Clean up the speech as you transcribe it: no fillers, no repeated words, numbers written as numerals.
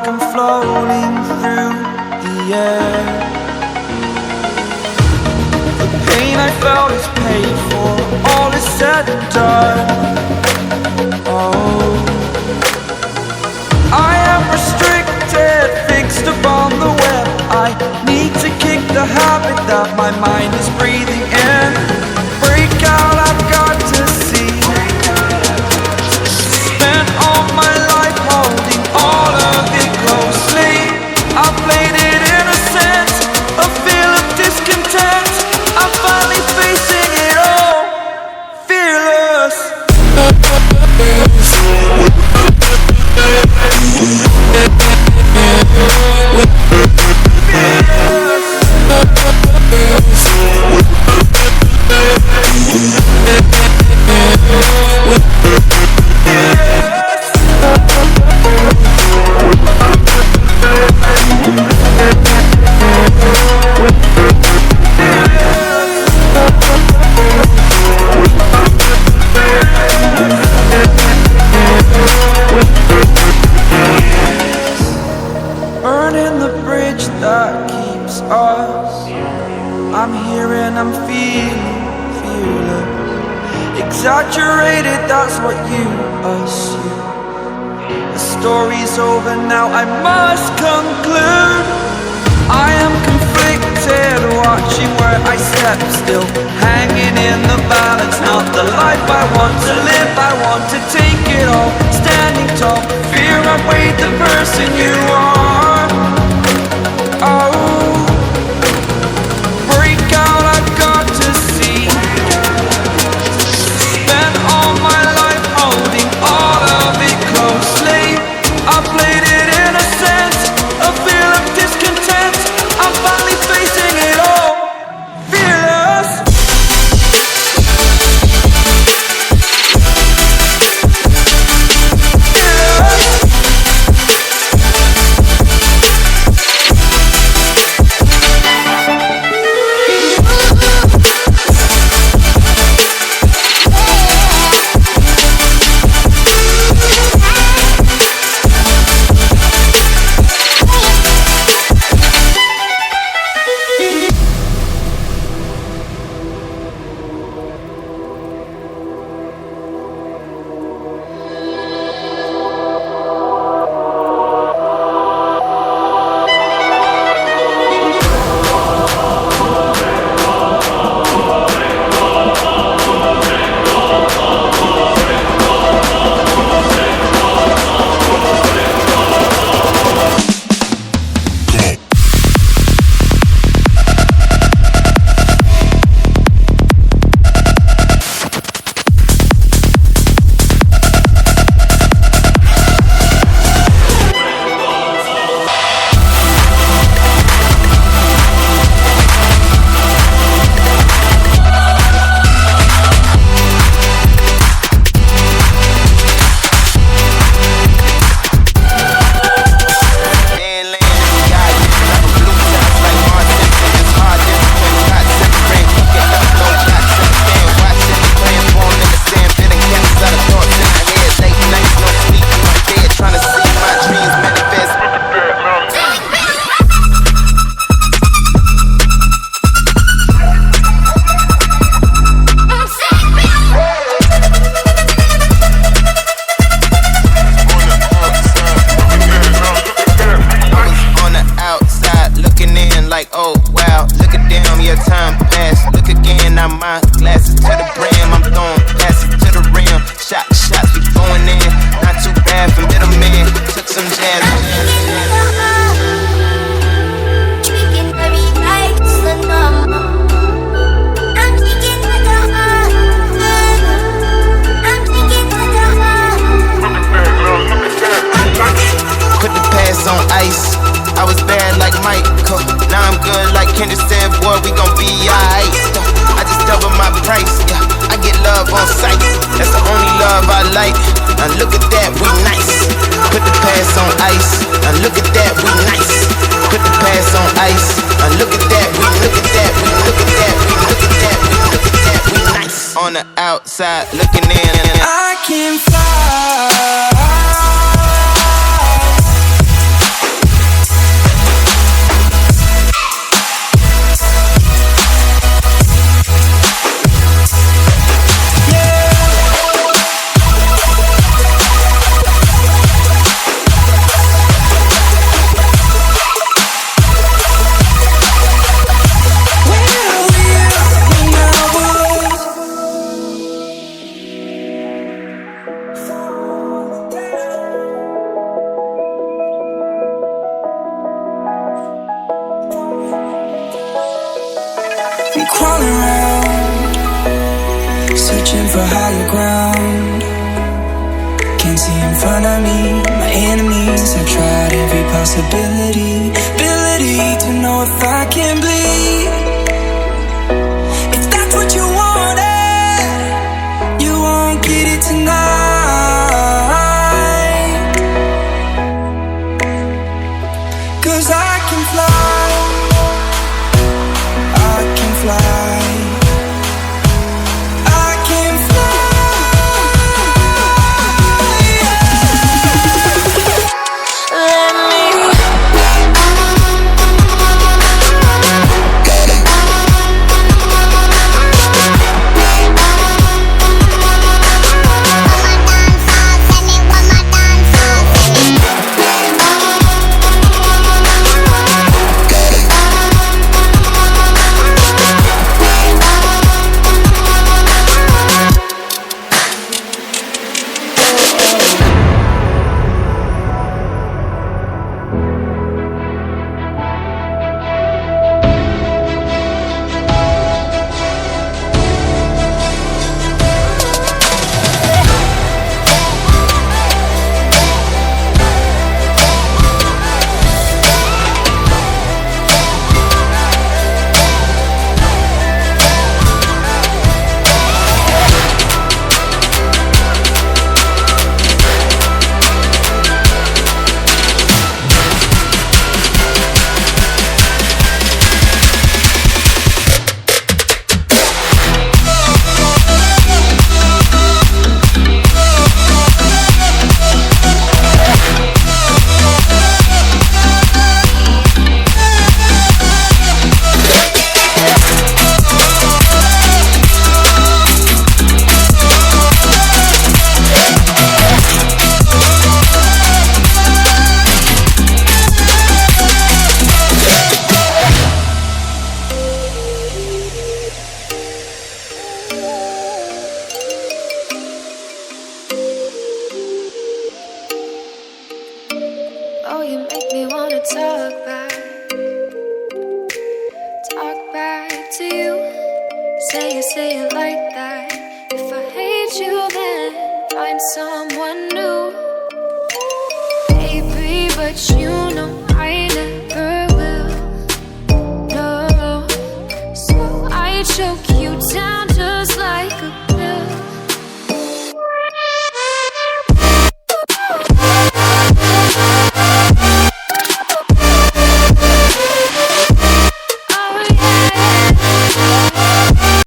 like I'm floating through the air. The pain I felt is paid for, all is said and done. Oh, I am restricted, fixed upon the web. I need to kick the habit that my mind is breathing in. Break out, I've got to see. Spent all my life holding all of it closely. I played it innocent, a feel of discontent. I'm finally facing it all, fearless. Burning the bridge that keeps us. I'm here and I'm feeling fearless. Exaggerated, that's what you assume. The story's over now, I must conclude. I am conflicted, watching where I step still, hanging in the balance. Not the life I want to live, I want to take it all. Standing tall, fear I weighed the person you are. Oh, break out, I've got to see. Spent all my life holding all of it closely. I played it innocent, a feel of discontent. I'm finally facing it all, fearless. Now look at that, we nice. Put the past on ice. Now look at that, we nice. Put the past on ice. Now look at that, we look at that, we look at that, we look at that, we look at that, we nice. On the outside looking in. I can fly crawling around, searching for higher ground. Can't see in front of me, my enemies. I tried every possibility, ability to know if I can bleed. If that's what you wanted, you won't get it tonight. 'Cause I can fly, I can fly, I can fly. Oh, you make me wanna talk back to you. Say it like that. If I hate you, then find someone new. Baby, but you know I never will. No, so I choke you.